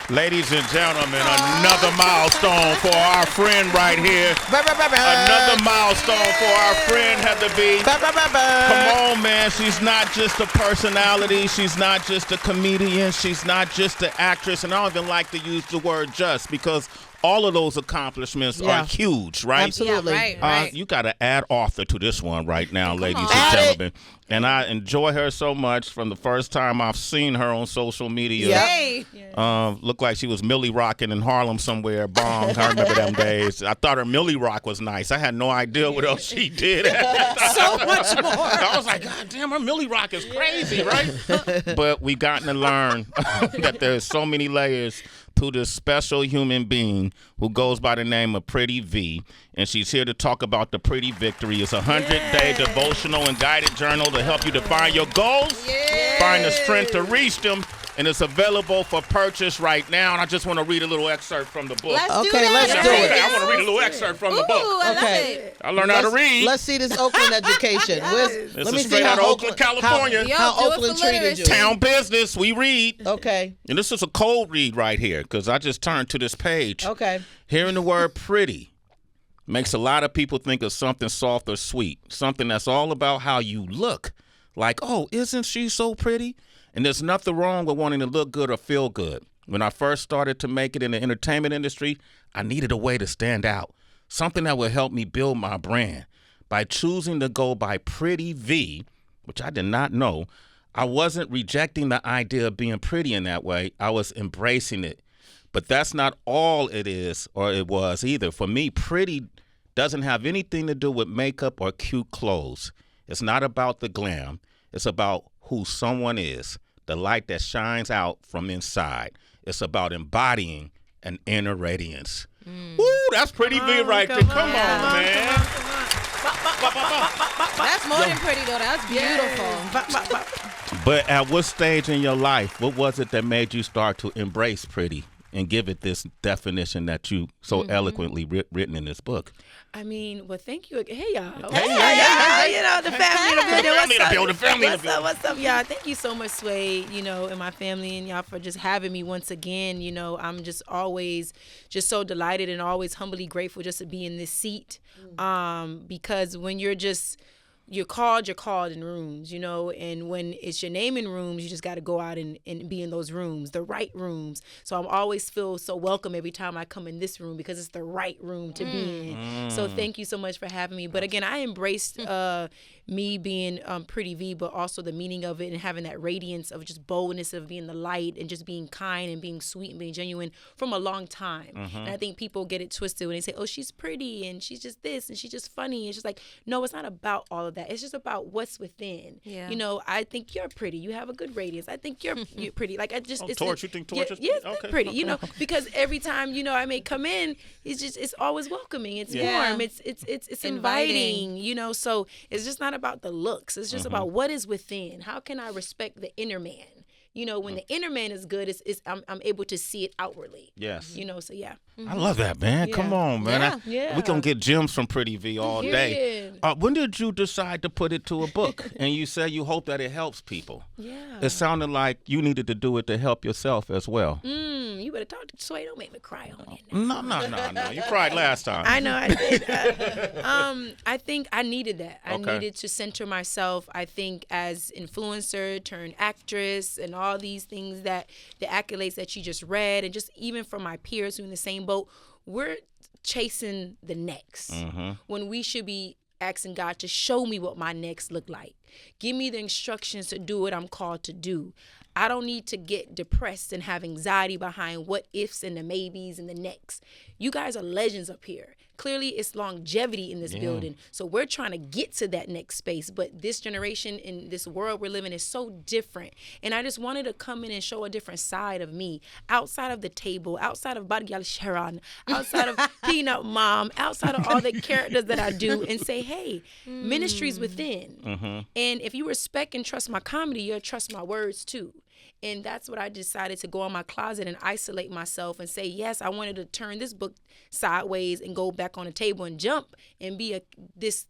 Ladies and gentlemen, another milestone for our friend right here. Another milestone for our friend Heather B. Come on, man. She's not just a personality. She's not just a comedian. She's not just an actress. And I don't even like to use the word just because all of those accomplishments are huge, right? Absolutely. Yeah, right. You got to add author to this one right now, ladies and gentlemen. And I enjoy her so much from the first time I've seen her on social media. Yay. Looked like she was Millie rocking in Harlem somewhere. Bong, I remember them days. I thought her Millie rock was nice. I had no idea what else she did. So much more. I was like, God damn, her Millie rock is crazy, right? But we've gotten to learn that there's so many layers to this special human being who goes by the name of Pretty V. And she's here to talk about the Pretty Victory. It's a 100-day devotional and guided journal to help you define your goals, find the strength to reach them, and it's available for purchase right now. And I just want to read a little excerpt from the book. Let's do it. I want to read a little excerpt from the book. I love it. I learned how to read. Let's see this Oakland education. This Let is me straight see out how of Oakland, California. How Oakland treated you. Town business, we read. Okay. And this is a cold read right here because I just turned to this page. Okay. Hearing the word pretty makes a lot of people think of something soft or sweet, something that's all about how you look. Like, oh, isn't she so pretty? And there's nothing wrong with wanting to look good or feel good. When I first started to make it in the entertainment industry, I needed a way to stand out, something that would help me build my brand. By choosing to go by Pretty V, which I did not know, I wasn't rejecting the idea of being pretty in that way. I was embracing it. But that's not all it is or it was either. For me, pretty doesn't have anything to do with makeup or cute clothes. It's not about the glam. It's about who someone is, the light that shines out from inside. It's about embodying an inner radiance. Woo, that's Pretty V right there. Come on, man. That's more than pretty, though. That's beautiful. But at what stage in your life, what was it that made you start to embrace pretty and give it this definition that you so eloquently written in this book? I mean, well, thank you. Hey, y'all. Hey. You know, the family in the building. What's up, y'all? Thank you so much, Sway, and my family and y'all for just having me once again. I'm just always just so delighted and always humbly grateful just to be in this seat. Because when you're called in rooms, and when it's your name in rooms, you just got to go out and be in those rooms, the right rooms. So I always feel so welcome every time I come in this room because it's the right room to be in. So thank you so much for having me. But again, I embraced me being Pretty V, but also the meaning of it and having that radiance of just boldness of being the light and just being kind and being sweet and being genuine from a long time. And I think people get it twisted when they say, oh, she's pretty and she's just this and she's just funny. It's just like, no, it's not about all of that. It's just about what's within. Yeah. I think you're pretty. You have a good radiance. I think you're pretty. Like I just, Torch. You think Torch is pretty? Yes, okay. Pretty. Because every time I may come in, it's always welcoming. It's warm. It's inviting. So it's just not about the looks. It's just about what is within. How can I respect the inner man? When the inner man is good, I'm able to see it outwardly. Yes. So yeah. I love that, man. Come on, man. We're going to get gems from Pretty V all day. When did you decide to put it to a book? And you said you hope that it helps people. Yeah. It sounded like you needed to do it to help yourself as well. You better talk to Sway. Don't make me cry on it. No. You cried last time. I know I did. I think I needed that. I needed to center myself. I think as influencer turned actress and all these things the accolades that you just read, and just even from my peers who are in the same boat, we're chasing the next when we should be asking God to show me what my next look like. Give me the instructions to do what I'm called to do. I don't need to get depressed and have anxiety behind what ifs and the maybes and the next. You guys are legends up here. Clearly, it's longevity in this building. So we're trying to get to that next space. But this generation in this world we're living is so different. And I just wanted to come in and show a different side of me, outside of the table, outside of Badgyal Sharon, outside of Peanut Mom, outside of all the characters that I do, and say, hey, ministry's within. And if you respect and trust my comedy, you'll trust my words too. And that's what I decided to go in my closet and isolate myself and say, yes, I wanted to turn this book sideways and go back on the table and jump and be this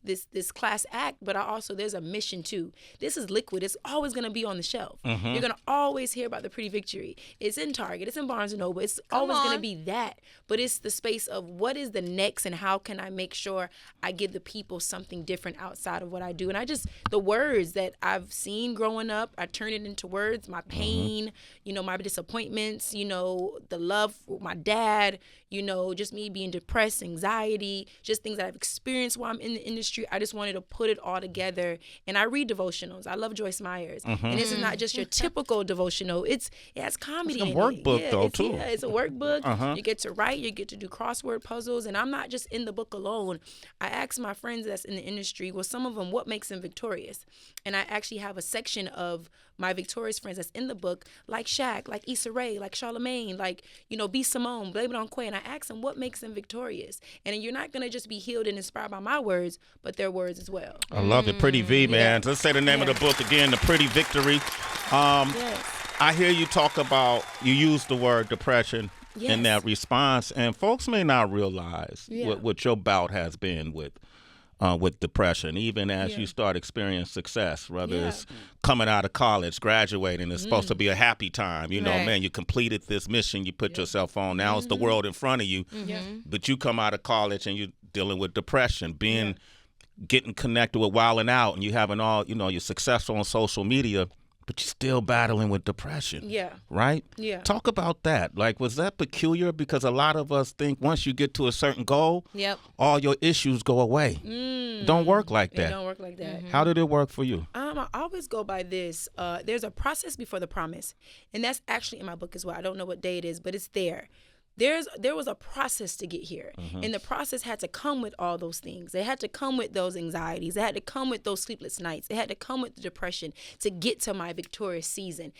class act. But there's a mission too. This is liquid. It's always going to be on the shelf. You're going to always hear about the Pretty Victory. It's in Target. It's in Barnes & Noble. It's always going to be that. But it's the space of what is the next and how can I make sure I give the people something different outside of what I do. And the words that I've seen growing up, I turn it into words. My pain, my disappointments, the love for my dad, just me being depressed, anxiety, just things that I've experienced while I'm in the industry. I just wanted to put it all together. And I read devotionals. I love Joyce Myers. And this is not just your typical devotional. It has comedy in it. It's a workbook, though, too. Yeah, it's a workbook. You get to write. You get to do crossword puzzles. And I'm not just in the book alone. I asked my friends that's in the industry, well, some of them, what makes them victorious? And I actually have a section of my victorious friends that's in the book, like Shaq, like Issa Rae, like Charlamagne, like, B. Simone, Blame It on Quay. And I asked them, what makes them victorious? And you're not going to just be healed and inspired by my words, but their words as well. I love it. Pretty V, man. Yeah. Let's say the name of the book again, The Pretty Victory. Yes. I hear you talk about, you use the word depression in that response, and folks may not realize what your bout has been with depression, even as you start experiencing success, whether it's coming out of college, graduating. It's supposed to be a happy time. Man, you completed this mission you put yourself on. Now it's the world in front of you. But you come out of college and you're dealing with depression, getting connected with wilding out, and you having all, you're successful on social media, but you're still battling with depression. Yeah. Right? Yeah. Talk about that. Like, was that peculiar? Because a lot of us think once you get to a certain goal, all your issues go away. Don't work like that. It don't work like that. How did it work for you? I always go by this. There's a process before the promise. And that's actually in my book as well. I don't know what day it is, but it's there. There was a process to get here. And the process had to come with all those things. It had to come with those anxieties. It had to come with those sleepless nights. It had to come with the depression to get to my victorious season.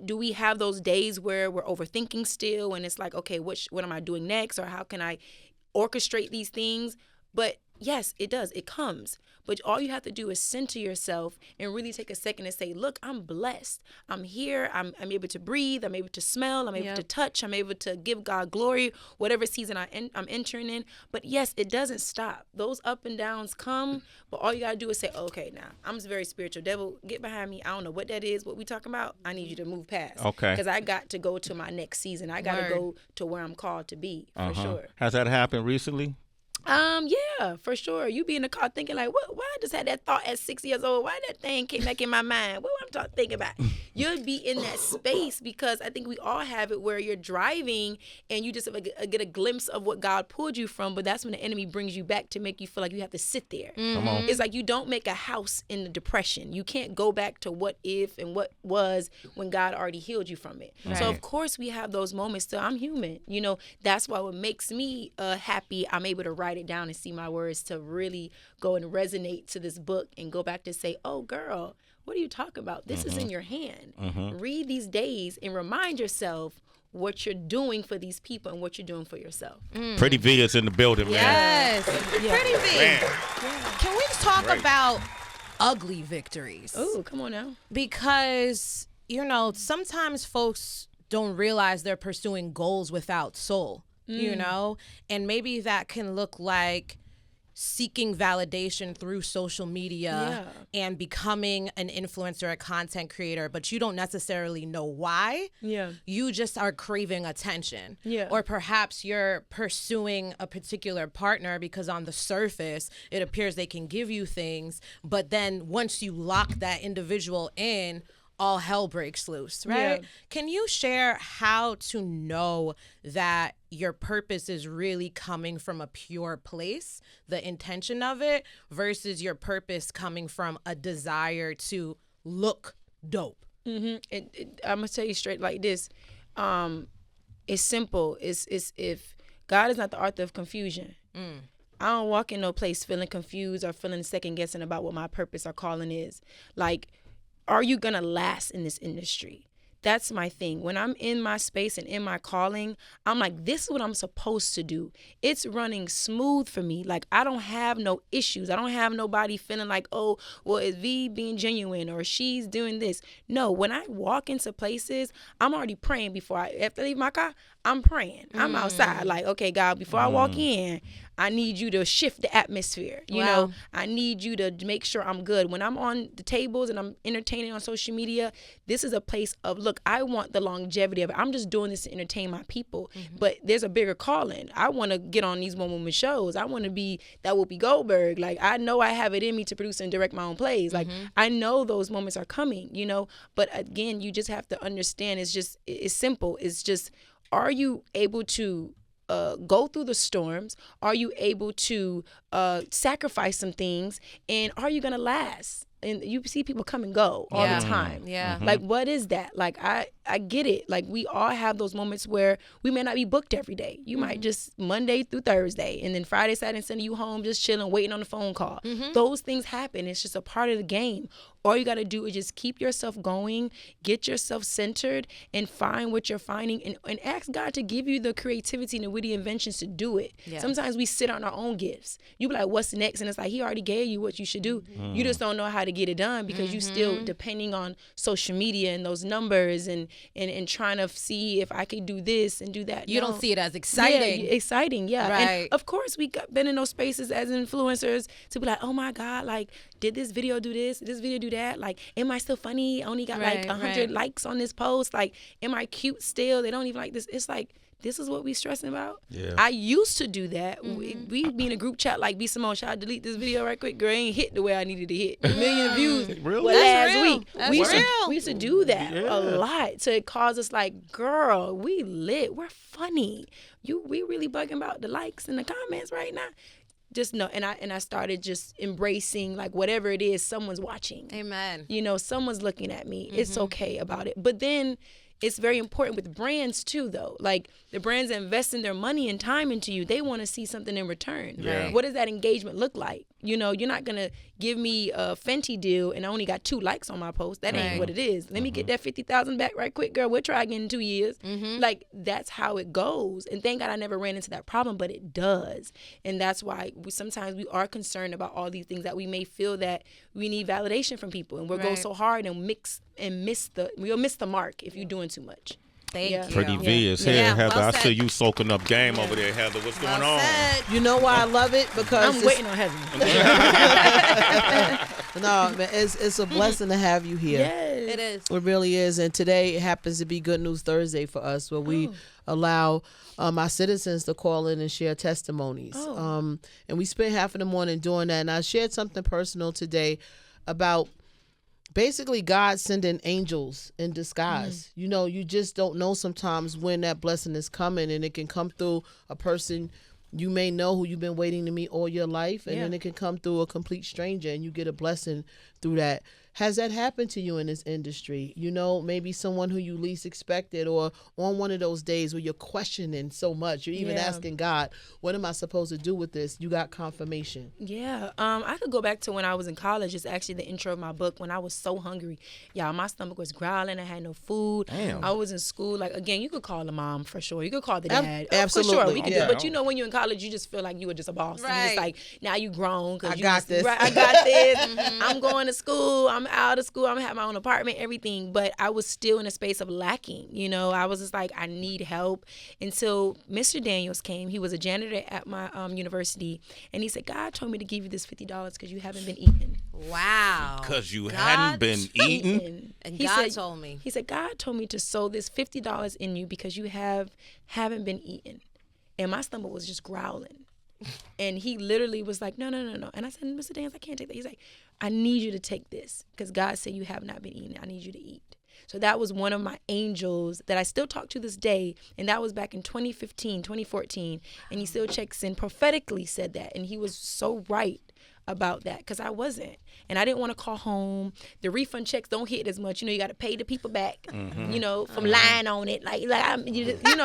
Do we have those days where we're overthinking still and it's like, okay, what am I doing next? Or how can I orchestrate these things? But yes, it does. It comes. But all you have to do is center yourself and really take a second and say, look, I'm blessed. I'm here. I'm able to breathe. I'm able to smell. I'm able to touch. I'm able to give God glory, whatever season I'm entering in. But yes, it doesn't stop. Those up and downs come. But all you got to do is say, okay, now, I'm very spiritual. Devil, get behind me. I don't know what that is, what we talking about. I need you to move past. Okay. Because I got to go to my next season. I got to go to where I'm called to be, for sure. Has that happened recently? Yeah, for sure. You be in the car thinking like, what? Why I just had that thought at 6 years old? Why that thing came back in my mind? What I'm thinking about? You'll be in that space because I think we all have it where you're driving and you just get a glimpse of what God pulled you from, but that's when the enemy brings you back to make you feel like you have to sit there. Come on. It's like you don't make a house in the depression. You can't go back to what if and what was when God already healed you from it. Right. So of course we have those moments still. I'm human. That's why what makes me happy, I'm able to write it down and see my words to really go and resonate to this book and go back to say, oh girl, what are you talking about? This is in your hand. Read these days and remind yourself what you're doing for these people and what you're doing for yourself. Pretty V is in the building, man. Yes. Pretty V. Man. Can we talk about ugly victories? Oh, come on now. Because, sometimes folks don't realize they're pursuing goals without soul, and maybe that can look like seeking validation through social media and becoming an influencer, a content creator, but you don't necessarily know why. Yeah. You just are craving attention. Yeah. Or perhaps you're pursuing a particular partner because on the surface, it appears they can give you things, but then once you lock that individual in, all hell breaks loose, right? Yeah. Can you share how to know that your purpose is really coming from a pure place, the intention of it, versus your purpose coming from a desire to look dope? I'm gonna tell you straight like this. It's simple. It's if God is not the author of confusion. I don't walk in no place feeling confused or feeling second guessing about what my purpose or calling is. Like, are you going to last in this industry? that's my thing. When I'm in my space and in my calling, I'm like, this is what I'm supposed to do. It's running smooth for me. Like, I don't have no issues. I don't have nobody feeling like, oh, well, is V being genuine or she's doing this? No, when I walk into places, I'm already praying before after I leave my car, I'm praying. I'm outside like, okay, God, before I walk in, I need you to shift the atmosphere. You know, I need you to make sure I'm good. When I'm on the tables and I'm entertaining on social media, this is a place of, look, I want the longevity of it. I'm just doing this to entertain my people. But there's a bigger calling. I want to get on these one-woman shows. I want to be that Whoopi Goldberg. Like, I know I have it in me to produce and direct my own plays. Like, I know those moments are coming, you know. But again, you just have to understand, it's simple. It's just, are you able to go through the storms? Are you able to sacrifice some things? And are you going to last? And you see people come and go all the time. Like, what is that? Like, I get it. Like, we all have those moments where we may not be booked every day. You might just Monday through Thursday, and then Friday, Saturday, and Sunday, you home just chilling, waiting on the phone call. Those things happen. It's just a part of the game. All you got to do is just keep yourself going, get yourself centered, and find what you're finding, and ask God to give you the creativity and the witty inventions to do it. Sometimes we sit on our own gifts. You be like, what's next? And it's like, he already gave you what you should do. You just don't know how to get it done because you still depending on social media and those numbers and trying to see if I could do this and do that. You don't see it as exciting. Yeah, exciting, yeah. Right. And of course, we been in those spaces as influencers to be like, oh my God, like, did this video do this? Did this video do that? Like, am I still funny? I only got like 100 likes on this post. Like, am I cute still? They don't even like this. It's like, this is what we stressing about. Yeah. I used to do that. We be in a group chat like, B Simone, should I delete this video right quick? Girl, ain't hit the way I needed to hit. A million views last week. We used to do that a lot. So it caused us like, girl, we lit. We're funny. We really bugging about the likes and the comments right now. Just know, and I started just embracing, like, whatever it is, someone's watching. Amen. You know, someone's looking at me. It's okay about it. But then it's very important with brands too, though. Like, the brands investing their money and time into you, they want to see something in return. Yeah. What does that engagement look like? You know, you're not going to give me a Fenty deal and I only got 2 likes on my post. That ain't what it is. Let me get that 50,000 back right quick, girl. We'll try again in 2 years. Like, that's how it goes. And thank God I never ran into that problem, but it does. And that's why sometimes we are concerned about all these things, that we may feel that we need validation from people. And we'll go so hard and we'll miss the mark if you're doing too much. Thank you. Pretty V is here, Heather. Well I said. see you soaking up game over there, Heather. What's going on? You know why I love it? Because I'm waiting on heaven. No, man, it's a blessing to have you here. Yes. It is. It really is. And today it happens to be Good News Thursday for us, where we allow our citizens to call in and share testimonies. And we spent half of the morning doing that. And I shared something personal today about basically God sending angels in disguise. You know, you just don't know sometimes when that blessing is coming, and it can come through a person you may know who you've been waiting to meet all your life, and then it can come through a complete stranger and you get a blessing through that. Has that happened to you in this industry? You know, maybe someone who you least expected, or on one of those days where you're questioning so much, you're even asking God, what am I supposed to do with this? You got confirmation. Yeah. I could go back to when I was in college. It's actually the intro of my book, when I was so hungry. Y'all, my stomach was growling. I had no food. Damn. I was in school. Like, again, you could call the mom for sure. You could call the dad. Absolutely. For sure, we could do. Yeah. But you know, when you're in college, you just feel like you were just a boss. Right. And it's like, now you grown. I got this. Right, I got this. I'm going to school. I'm out of school. I'm going to have my own apartment, everything. But I was still in a space of lacking. You know, I was just like, I need help. Until Mr. Daniels came. He was a janitor at my university. And he said, God told me to give you this $50 because you haven't been eating. Wow. Because you hadn't been eating? And He God said- told me. He said, God told me to sow this $50 in you because you haven't been eating. And my stomach was just growling. And he literally was like, no. And I said, Mr. Daniels, I can't take that. He's like, I need you to take this because God said you have not been eating. I need you to eat. So that was one of my angels that I still talk to this day. And that was back in 2015, 2014. And he still checks in, prophetically said that. And he was so right about that because I wasn't. And I didn't want to call home. The refund checks don't hit as much. You know, you got to pay the people back, you know, from lying on it. Like you got to make it Salamagne. You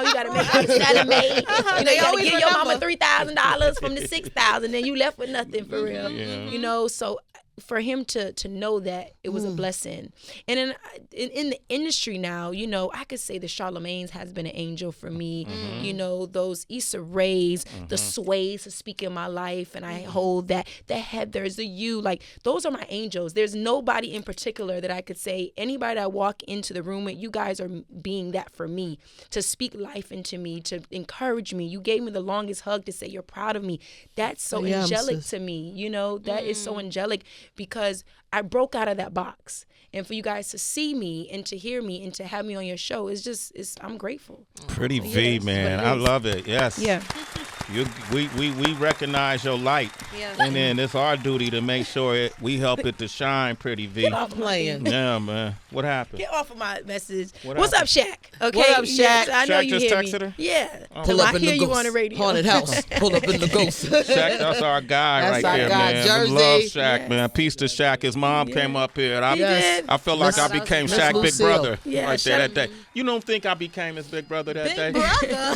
know, you got to give your mama $3,000 from the $6,000. Then you left with nothing for real. Yeah. You know, so for him to know that it was a blessing. And in the industry now, you know, I could say the Charlamagne's has been an angel for me. You know, those Issa Rae's, the Sways to speak in my life, and I hold that, the Heathers, the you, like those are my angels. There's nobody in particular that I could say, anybody that I walk into the room with, you guys are being that for me, to speak life into me, to encourage me. You gave me the longest hug to say you're proud of me. That's so angelic to me, you know, that is so angelic, because I broke out of that box. And for you guys to see me and to hear me and to have me on your show, I'm grateful. Pretty V, man. I love it. Yes. Yeah. We recognize your light. Yeah. And then it's our duty to make sure we help it to shine, Pretty V. I'm playing. Yeah, man. What happened? Get off of my message. What's up, Shaq? Okay. What up, Shaq? Yes, I know Shaq you just hear texted me. her? Yeah. Pull up I in hear the you ghost. on the radio. Haunted house. Pull up in the ghost. Shaq, that's our guy That's right our there, guy. man. Jersey. We love Shaq, man. Peace to Shaq. His mom came up here, and I feel like I became Miss Shaq big Lucille. brother Yeah, right there Shaq- that day. You don't think I became his big brother that day?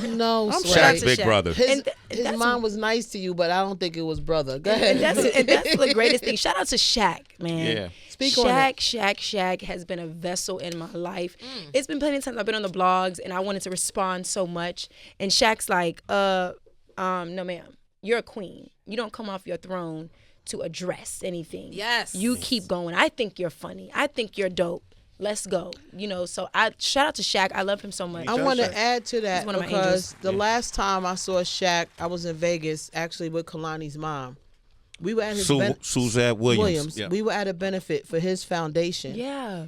No, Shaq Sway. big brother. His that's- mom was nice to you, but I don't think it was brother. Go And ahead. that's the greatest thing. Shout out to Shaq, man. Yeah. Speak on it. Shaq has been a vessel in my life. It's been plenty of times I've been on the blogs and I wanted to respond so much. And Shaq's like, no ma'am, you're a queen. You don't come off your throne to address anything. Yes. You keep going. I think you're funny. I think you're dope. Let's go. You know, so I shout out to Shaq. I love him so much. I want to add to that He's one of my because angels. the last time I saw Shaq, I was in Vegas, actually with Kalani's mom. We were at his Suzette Williams. Yeah. We were at a benefit for his foundation. Yeah.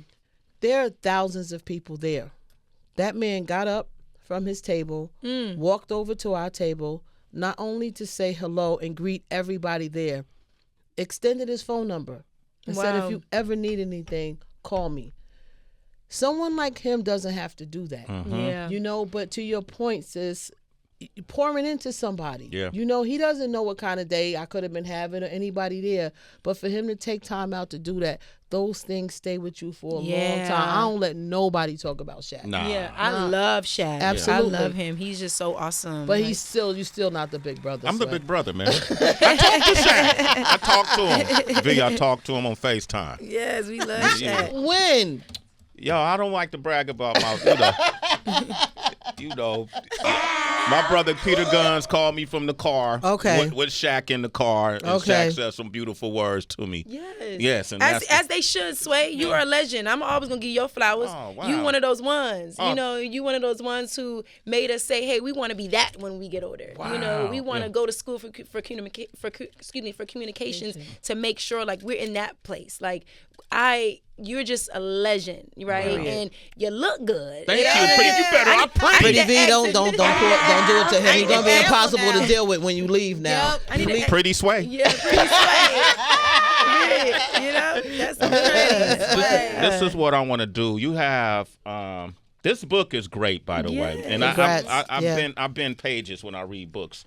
There are thousands of people there. That man got up from his table, walked over to our table, not only to say hello and greet everybody there, extended his phone number and said, if you ever need anything, call me. Someone like him doesn't have to do that. Yeah. You know, but to your point, sis, pouring into somebody. Yeah. You know, he doesn't know what kind of day I could have been having or anybody there. But for him to take time out to do that, those things stay with you for a long time. I don't let nobody talk about Shaq. Nah. Yeah, I love Shaq. Absolutely. I love him. He's just so awesome. But Like, you're still not the big brother. I'm the Sway. big brother, man. I talked to Shaq. I talked to him. V, I talked to him on FaceTime. yes, we love Shaq. When? Yo, I don't like to brag about my, you know. My brother Peter Guns called me from the car. Okay. With Shaq in the car. And Okay. Shaq said some beautiful words to me. Yes. Yes, and as they should, Sway. You are a legend. I'm always gonna give you your flowers. Oh, wow. You one of those ones. Oh. You know, you one of those ones who made us say, "Hey, we want to be that when we get older." You know, we want to go to school for communications to make sure like we're in that place. Like you're just a legend, right? Wow. And you look good. Thank you. Pretty, you better. I pray. Pretty V, don't do it to him. He's gonna be impossible to deal with when you leave now. I need to Pretty Sway. Yeah, pretty Sway. Yeah, you know, that's pretty Sway. This is what I want to do. You have this book is great, by the way, and Congrats. I've been pages when I read books,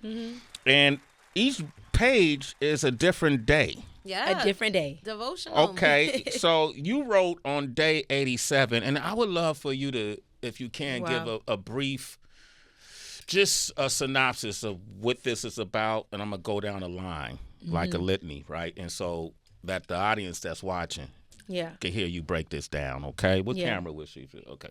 and each page is a different day. Yeah. A different day. Devotional. Okay, so you wrote on day 87, and I would love for you to, if you can, give a brief, just a synopsis of what this is about, and I'm gonna go down a line like a litany, right? And so that the audience that's watching can hear you break this down, okay? What camera was she? Okay.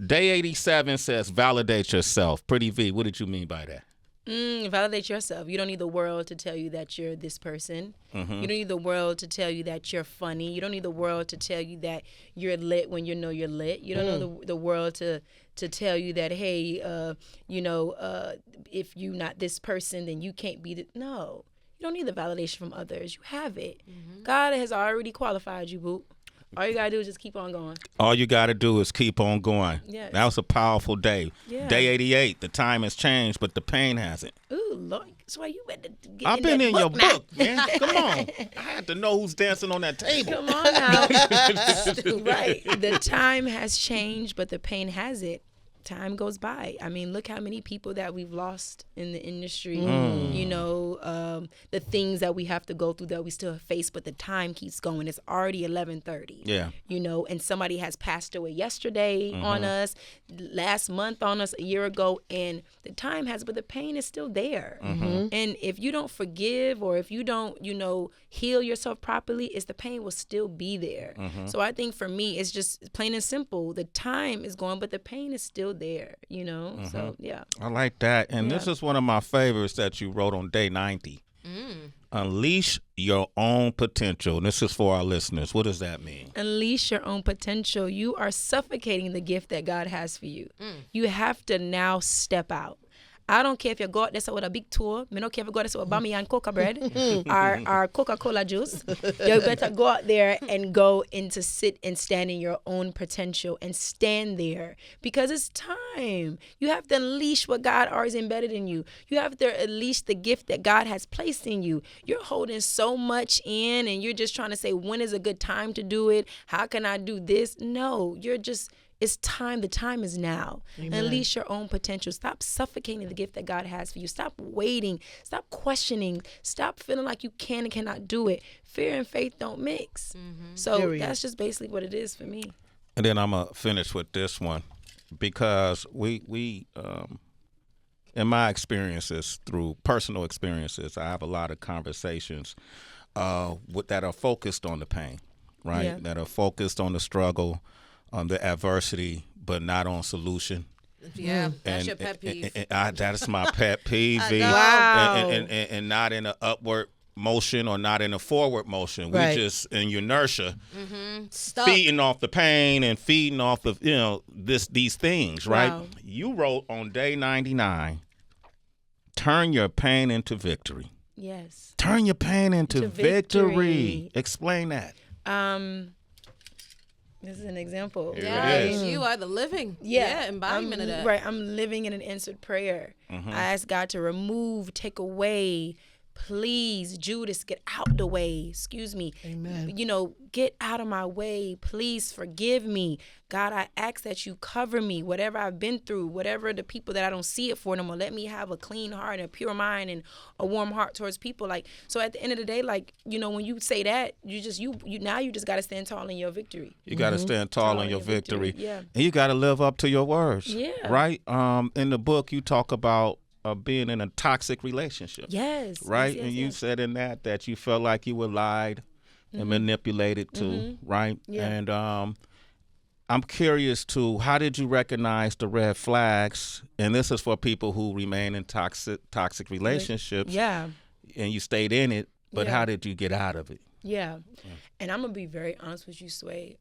Day 87 says validate yourself. Pretty V, what did you mean by that? Validate yourself. You don't need the world to tell you that you're this person. You don't need the world to tell you that you're funny. You don't need the world to tell you that you're lit when you know you're lit. You don't know the world to tell you that, hey, if you're not this person, then you can't be no. You don't need the validation from others. You have it. God has already qualified you, boo. All you got to do is just keep on going. All you got to do is keep on going. Yes. That was a powerful day. Yeah. Day 88, the time has changed, but the pain hasn't. Ooh, Lord. That's why you better get I've been that in your book now. book, man. Come on. I had to know who's dancing on that table. Come on now. Right. The time has changed, but the pain hasn't. time goes by. I mean, look how many people that we've lost in the industry, the things that we have to go through that we still face, but the time keeps going. It's already 11:30. Yeah. And somebody has passed away yesterday on us, last month on us, a year ago, and the time has, but the pain is still there. And if you don't forgive, or if you don't, heal yourself properly, the pain will still be there. So I think for me, it's just plain and simple. The time is gone, but the pain is still there, So, yeah. I like that. And this is one of my favorites that you wrote on day 90. Unleash your own potential. And this is for our listeners. What does that mean? Unleash your own potential. You are suffocating the gift that God has for you. You have to now step out. I don't care if you go out there with a big tour. I don't care if you go out there with Bami and Coca bread or Coca-Cola juice. You better go out there and go into sit and stand in your own potential and stand there, because it's time. You have to unleash what God already embedded in you. You have to unleash the gift that God has placed in you. You're holding so much in, and you're just trying to say, when is a good time to do it? How can I do this? No, it's time. The time is now. Amen. Unleash your own potential. Stop suffocating the gift that God has for you. Stop waiting. Stop questioning. Stop feeling like you can and cannot do it. Fear and faith don't mix. So that's just basically what it is for me. And then I'm going to finish with this one, because we in my experiences, through personal experiences, I have a lot of conversations that are focused on the pain, right? Yeah. That are focused on the struggle, on the adversity, but not on solution. Yeah, that's your pet peeve. That is my pet peeve. Wow. And not in an upward motion or not in a forward motion. Right. We just in inertia, Stuck. feeding off the pain and feeding off of these things. Right. Wow. You wrote on day 99, turn your pain into victory. Yes. Turn your pain into victory. Explain that. This is an example. Here Yeah, it is. you are the living embodiment of that. Right, I'm living in an answered prayer. I ask God to remove, take away, please, Judas, get out the way. Excuse me. Amen. Get out of my way. Please forgive me. God, I ask that you cover me, whatever I've been through, whatever the people that I don't see it for no more. Let me have a clean heart and a pure mind and a warm heart towards people. So at the end of the day, when you say that, you just got to stand tall in your victory. You got to stand tall in your victory. Yeah. And you got to live up to your words. Yeah. Right? In the book, you talk about being in a toxic relationship. Yes. Right? Yes, and you yes. said in that you felt like you were lied and manipulated too. Right? Yeah. And I'm curious too, how did you recognize the red flags? And this is for people who remain in toxic relationships. Yeah. And you stayed in it, but Yeah. how did you get out of it? Yeah. And I'm going to be very honest with you, Sway.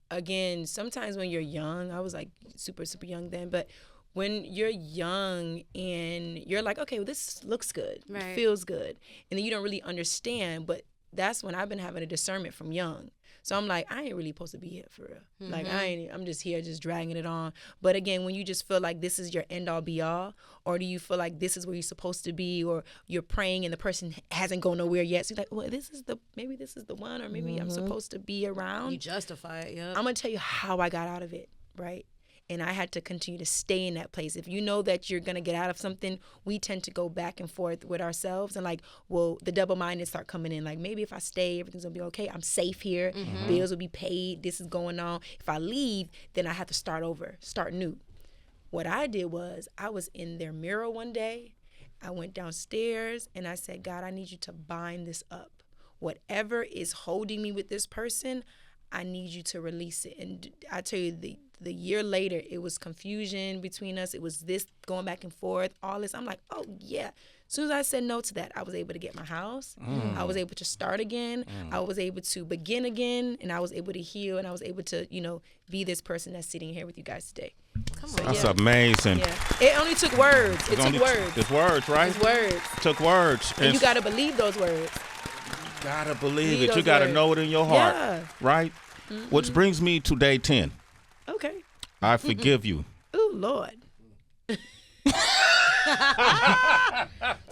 Again, sometimes when you're young, I was like super, super young then, but when you're young and you're like, okay, well, this looks good, Right. It feels good, and then you don't really understand, but that's when I've been having a discernment from young. So I'm like, I ain't really supposed to be here for real. Like, I'm just here just dragging it on. But again, when you just feel like this is your end all be all, or do you feel like this is where you're supposed to be, or you're praying and the person hasn't gone nowhere yet. So you're like, well, maybe this is the one, or maybe I'm supposed to be around. You justify it, yeah. I'm going to tell you how I got out of it, right? And I had to continue to stay in that place. If you know that you're going to get out of something, we tend to go back and forth with ourselves. And the double-minded start coming in. Like, maybe if I stay, everything's going to be okay. I'm safe here. Bills will be paid. This is going on. If I leave, then I have to start over, start new. What I did was I was in their mirror one day. I went downstairs and I said, God, I need you to bind this up. Whatever is holding me with this person, I need you to release it. And I tell you, the year later, it was confusion between us. It was this going back and forth, all this. I'm like, oh, yeah. As soon as I said no to that, I was able to get my house. I was able to start again. I was able to begin again. And I was able to heal. And I was able to, be this person that's sitting here with you guys today. Come on. That's amazing. Yeah. It only took words. It took words. It's words, right? It's words. Took words. And you got to believe those words. Gotta believe Believe it. You those gotta words. know it in your heart. Yeah. Right? Which brings me to day 10. Okay. I forgive you. Ooh, Lord.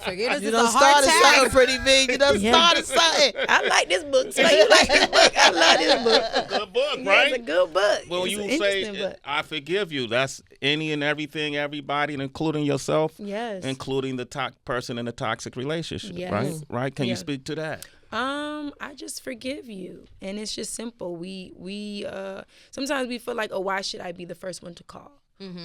Forgiveness You is a done hard started task. something, Pretty V. You done started something. I like this book. So you like this book? I love this book. Good book, Yeah, right? it's a good book. Well, It's you an interesting say, book. I forgive you. That's any and everything, everybody, including yourself. Yes. Including the person in a toxic relationship, Yes. right? Right? Can you Yeah. speak to that? I just forgive you, and it's just simple. We sometimes we feel like, oh, why should I be the first one to call?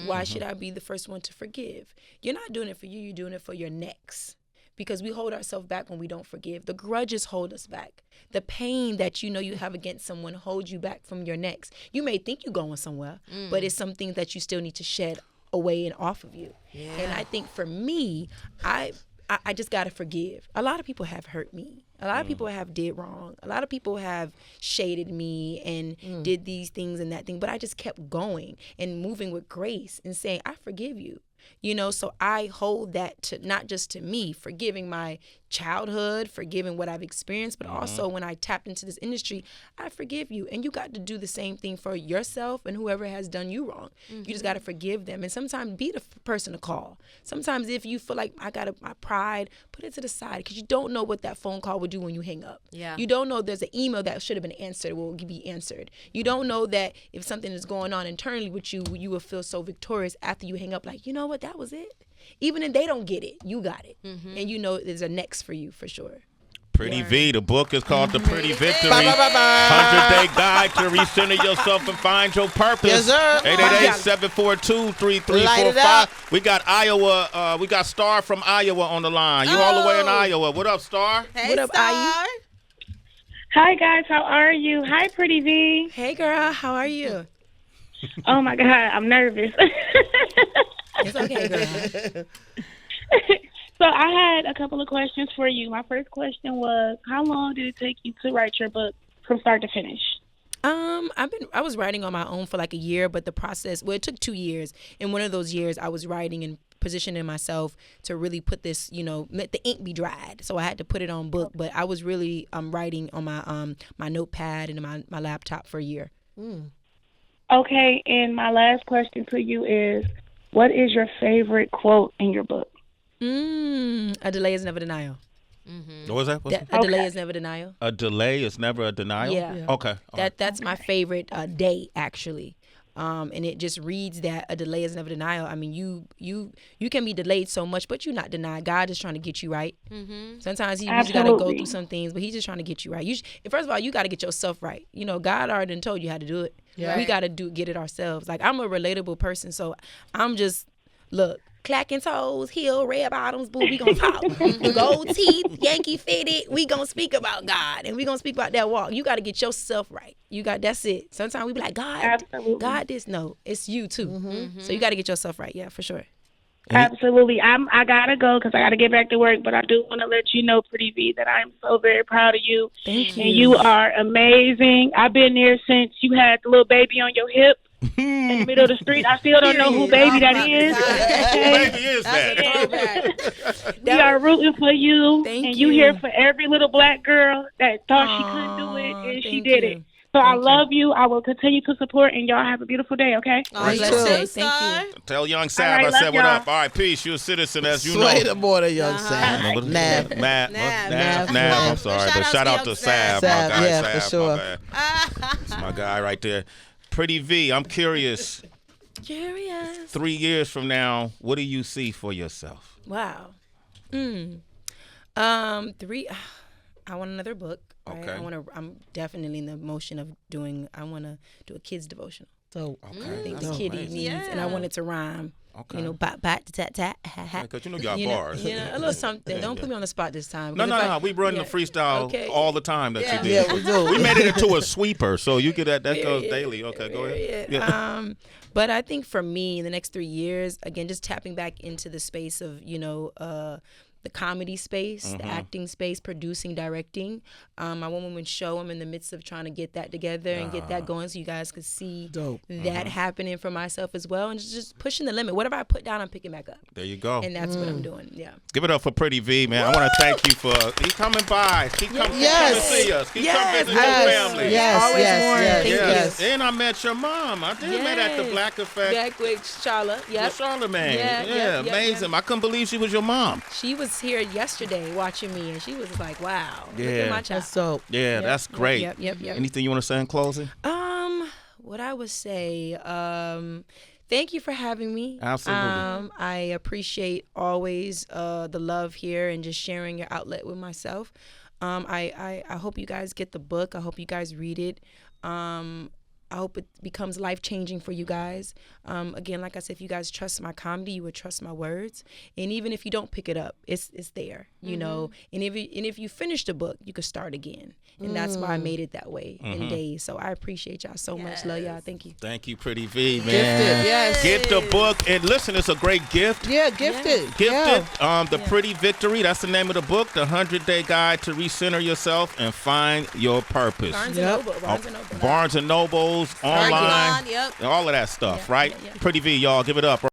Why should I be the first one to forgive? You're not doing it for you. You're doing it for your next. Because we hold ourselves back when we don't forgive. The grudges hold us back. The pain that you know you have against someone holds you back from your next. You may think you're going somewhere, but it's some things that you still need to shed away and off of you. Yeah. And I think for me, I just got to forgive. A lot of people have hurt me. A lot of people have did wrong. A lot of people have shaded me and did these things and that thing. But I just kept going and moving with grace and saying, I forgive you. You know, so I hold that to not just to me, forgiving my childhood, forgiving what I've experienced, but also when I tapped into this industry, I forgive you. And you got to do the same thing for yourself and whoever has done you wrong. You just got to forgive them. And sometimes be the person to call. Sometimes if you feel like my pride, put it to the side because you don't know what that phone call will do when you hang up. Yeah. You don't know there's an email that should have been answered will be answered. You don't know that if something is going on internally with you, you will feel so victorious after you hang up like, you know what, that was it. Even if they don't get it, you got it. And you know there's a next for you for sure. Pretty V, the book is called The Pretty Victory. 100-Day Guide to Recenter Yourself and Find Your Purpose. Yes, sir. 888-742-3345. We got Iowa, we got Star from Iowa on the line. You all the way in Iowa. What up, Star? Hey, What up, Star. Hi, guys. How are you? Hi, Pretty V. Hey, girl, how are you? Oh, my God. I'm nervous. It's okay, girl. So I had a couple of questions for you. My first question was, how long did it take you to write your book from start to finish? I was writing on my own for like a year, but the process, it took 2 years. In one of those years, I was writing and positioning myself to really put this, let the ink be dried. So I had to put it on book, but I was really writing on my notepad and my laptop for a year. Okay, and my last question to you is, what is your favorite quote in your book? A delay is never denial. What was that? A delay is never denial. A delay is never a denial? Yeah. Okay. That's my favorite day, actually. And it just reads that a delay is never denial. I mean, you can be delayed so much, but you're not denied. God is trying to get you right. Sometimes you just got to go through some things, but he's just trying to get you right. First of all, you got to get yourself right. God already done told you how to do it. Yeah. We got to get it ourselves. Like, I'm a relatable person, so I'm just, look, clacking toes, heel, red bottoms, boo, we gonna talk. Gold teeth, Yankee fitted, we gonna speak about God, and we gonna speak about that walk. You got to get yourself right. That's it. Sometimes we be like, God, Absolutely. God this. No, it's you too. So you got to get yourself right. Yeah, for sure. Absolutely. I gotta go because I gotta get back to work, but I do want to let you know, Pretty V, that I'm so very proud of you. Thank you. And you are amazing. I've been there since you had the little baby on your hip in the middle of the street. I still don't know who baby that is. Who baby is That's a that? throwback. We are rooting for you. Thank and you. you here for every little black girl that thought she couldn't do it, and she did it. So I love you. I will continue to support, and y'all have a beautiful day, okay? Right, You too. too, Thank Star. you. Tell young Sab All right, I said love what y'all. up. All right, peace. You a citizen, as you Sway know. the more than young Sam. Nav. Nav. Nav. I'm sorry, but Shout shout out out to to Sab. Sab, My guy, yeah, Sab, for sure. My bad. That's my guy right there. Pretty V, I'm curious. Curious. 3 years from now, what do you see for yourself? Wow. 3. I want another book. Right? Okay. I'm definitely in the motion of I want to do a kids devotional. So, I think That's this kitty amazing. needs, and I want it to rhyme. Okay. Bat, tat, tat. Because you got You know, bars. a little something. Don't put me on the spot this time. No, because if I- we run the freestyle Okay. all the time that you did. yeah, we do. We made it into a sweeper, so you get that goes Period. daily. Okay, go ahead. Yeah. But I think for me, in the next 3 years, again, just tapping back into the space of, the comedy space, the acting space, producing, directing. My one-woman show, I'm in the midst of trying to get that together and get that going so you guys could see that happening for myself as well. And just pushing the limit. Whatever I put down, I'm picking back up. There you go. And that's what I'm doing. Yeah. Give it up for Pretty V, man. I want to thank you for keep coming by. Keep coming to see us. Keep coming visit your family. Yes. And I met your mom. I did met at the Black Effect. Back with Charla. With Charlamagne. Amazing. I couldn't believe she was your mom. She was here yesterday watching me, and she was like, "Wow, look at my child." So that's great. Yep. Anything you want to say in closing? What I would say, thank you for having me. Absolutely. I appreciate always the love here and just sharing your outlet with myself. I hope you guys get the book. I hope you guys read it. I hope it becomes life-changing for you guys. Again, like I said, if you guys trust my comedy, you would trust my words. And even if you don't pick it up, it's there, you know. And if you finish the book, you could start again. And that's why I made it that way in days. So I appreciate y'all so much. Love y'all. Thank you. Thank you, Pretty V, man. Gifted, yes. Get the book. And listen, it's a great gift. Yeah, gifted. Gifted. The Pretty Victory. That's the name of the book. The 100-Day Guide to Recenter Yourself and Find Your Purpose. Barnes and Noble. Nobles, online, Yep. all of that stuff, right? Yeah. Pretty V, y'all, give it up.